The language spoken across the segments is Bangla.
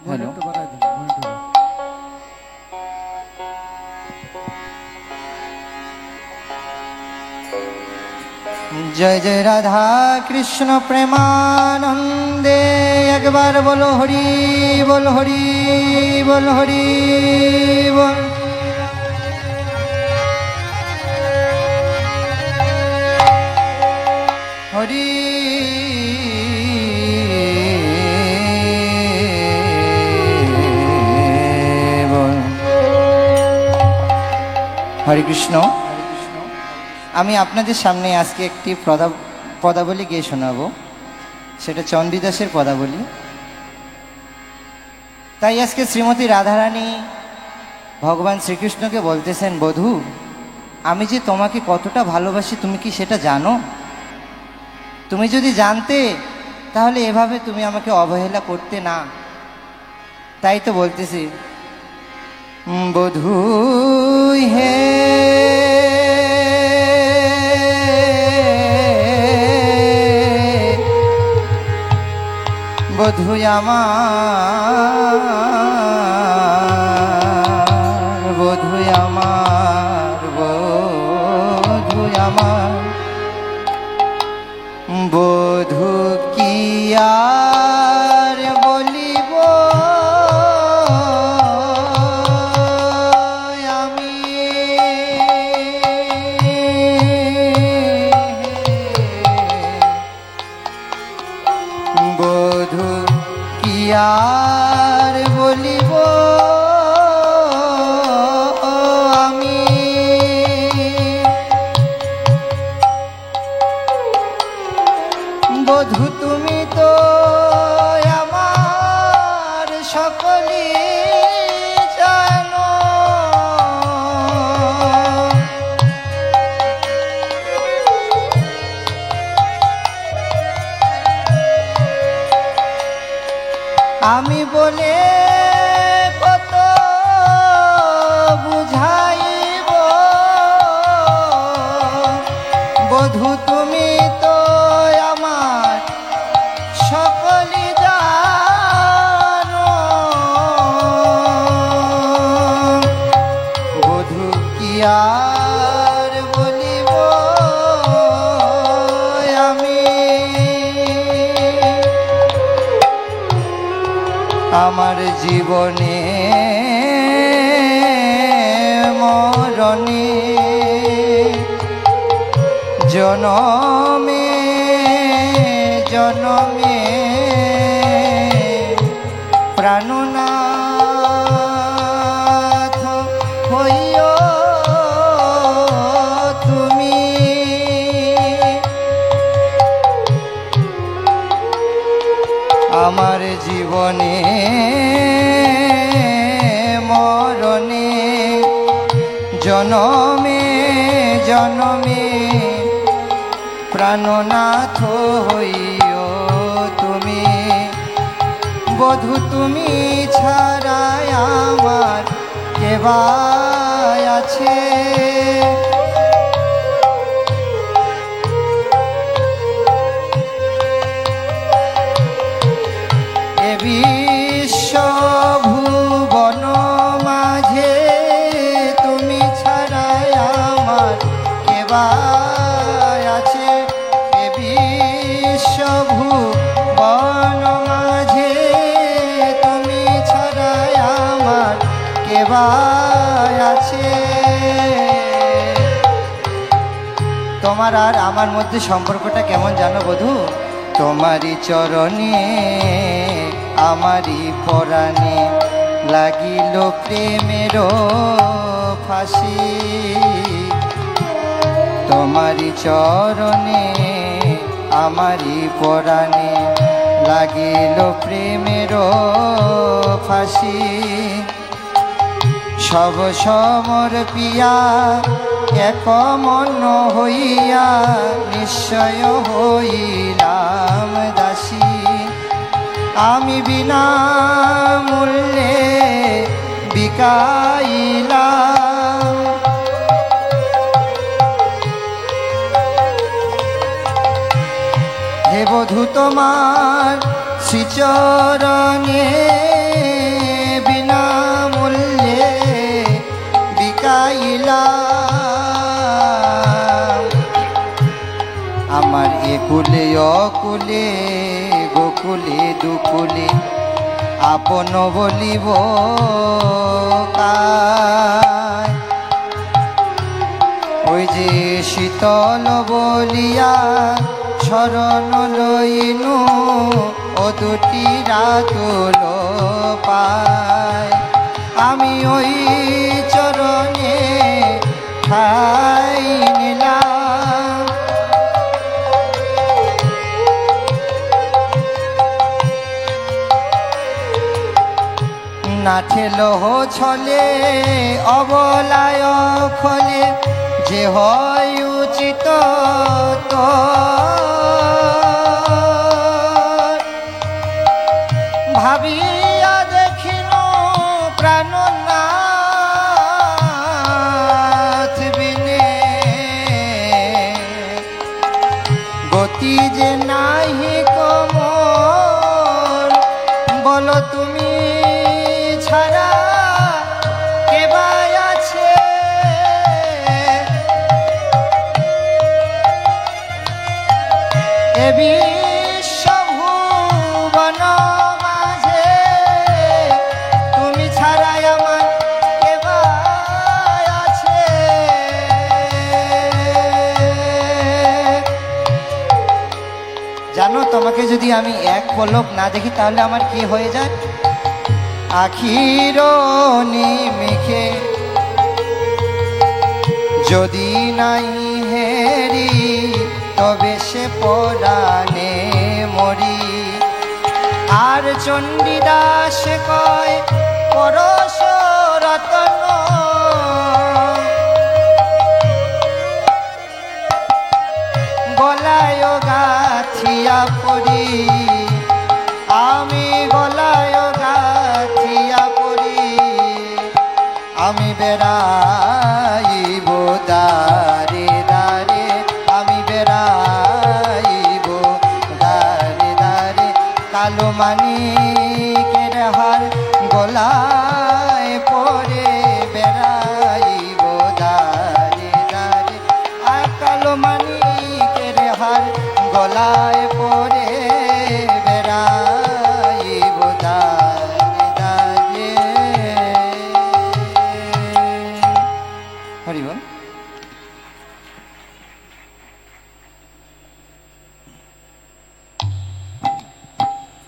হ্যালো। जय जय राधा कृष्ण प्रेमानंदे एक बार बोलो हरि बोल हरि बोल हरि बोल। हरि बोल। हरे कृष्ण। আমি আপনাদের সামনে আজকে একটি পদাবলী গিয়ে শোনাবো, সেটা চণ্ডীদাসের পদাবলী। তাই আজকে শ্রীমতী রাধারানী ভগবান শ্রীকৃষ্ণকে বলতেছেন, বধূ আমি যে তোমাকে কতটা ভালোবাসি তুমি কি সেটা জানো? তুমি যদি জানতে তাহলে এভাবে তুমি আমাকে অবহেলা করতে না। তাই তো বলতেছি, বধূ হে বধূ আমার, বধূ আমার, বধূ আমার, বধূ কি আর বলিব আমি, বধূ কি আর বলিব আমি, বধূ তুমি তো আমার সকলই জানো, আমি বলে কত বুঝাইব, বধূ তুমি তো আমার সকলই জানো, বধূ কি আর বলিব আমি, আমার জীবনে মরণে জনমে জনমে প্রাণনাথ হইও তুমি, আমার জীবনে মরণে জনমে জনমে প্রাণনাথ হইও তুমি, বধূ তুমি ছাড়া আমার কে বা আছে, এ বিশ্ব ভুবন মাঝে তুমি ছাড়া আমার কে বা আছে, এ বিশ্ব ভুবন মাঝে তুমি ছাড়া আমার কে বা আছে, তোমার আর আমার মধ্যে সম্পর্কটা কেমন জানো বধূ? তোমারই চরণে আমারই পরাণে লাগিল প্রেমের ফাঁসি, তোমারই চরণে আমারই পরাণে লাগিল প্রেমের ফাঁসি, সব সমর পিয়া এক মন হইয়া নিশ্চয় হইলাম দাসী, আমি বিনা মূল্যে বিকাইলাম, হে বধূ তোমার শ্রীচরণে কুলে অকুলে গোকুলে দুকুলে আপন বলিব কায়। ওই যে শীতল বলিয়া শরণ লইনু ও দুটি রাতুল পায়। আমি ওই চরণে ঠাই নিলাম, না ঠেলহ ছলে অবলায় খলে যে হয় উচিত তো ভাবিয়া দেখিন প্রাণনাথ বিনে গতি যে নাহি কমল বল তুমি ছাড়া কে বা আছে। এ বিশ্বভুবন মাঝে তুমি ছাড়াই আমার কে বা আছে। জানো, তোমাকে যদি আমি এক পলক না দেখি তাহলে আমার কি হয়ে যায়? আখির নিমিখে যদি নাই হেরি তবে সে পরাণে মরি। আর চণ্ডীদাস কয় পরশ রতন গলায় গাথিয়া পড়ি। আমি গলায় গাথিয়া পড়ি, আমি বেড়াইব দারে দারে, আমি বেড়াইব দারে দারে। কালো মানিকের হার গলায় পরে বেড়াইব দারে দারে। আর কালো মানিকের হার গলায় পরে বেড়াইব দারে দারে। হরি বল।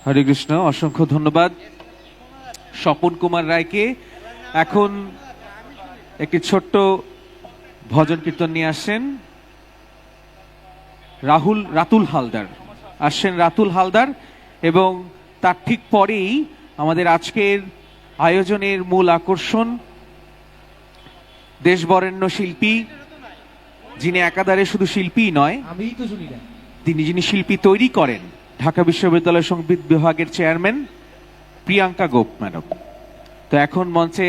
হরে কৃষ্ণ। অসংখ্য ধন্যবাদ স্বপন কুমার রায়কে। এখন একটি ছোট্ট ভজন কীর্তন নিয়ে আসছেন রাতুল হালদার। রাতুল হালদার এবং তার ঠিক পরেই আমাদের আজকের আয়োজনের মূল আকর্ষণ দেশবরেণ্য শিল্পী, যিনি একাধারে শুধু শিল্পী নয়, যিনি শিল্পী তৈরি করেন, ঢাকা বিশ্ববিদ্যালয় সঙ্গীত বিভাগের চেয়ারম্যান প্রিয়াঙ্কা গোপ ম্যাডাম। তো এখন মঞ্চে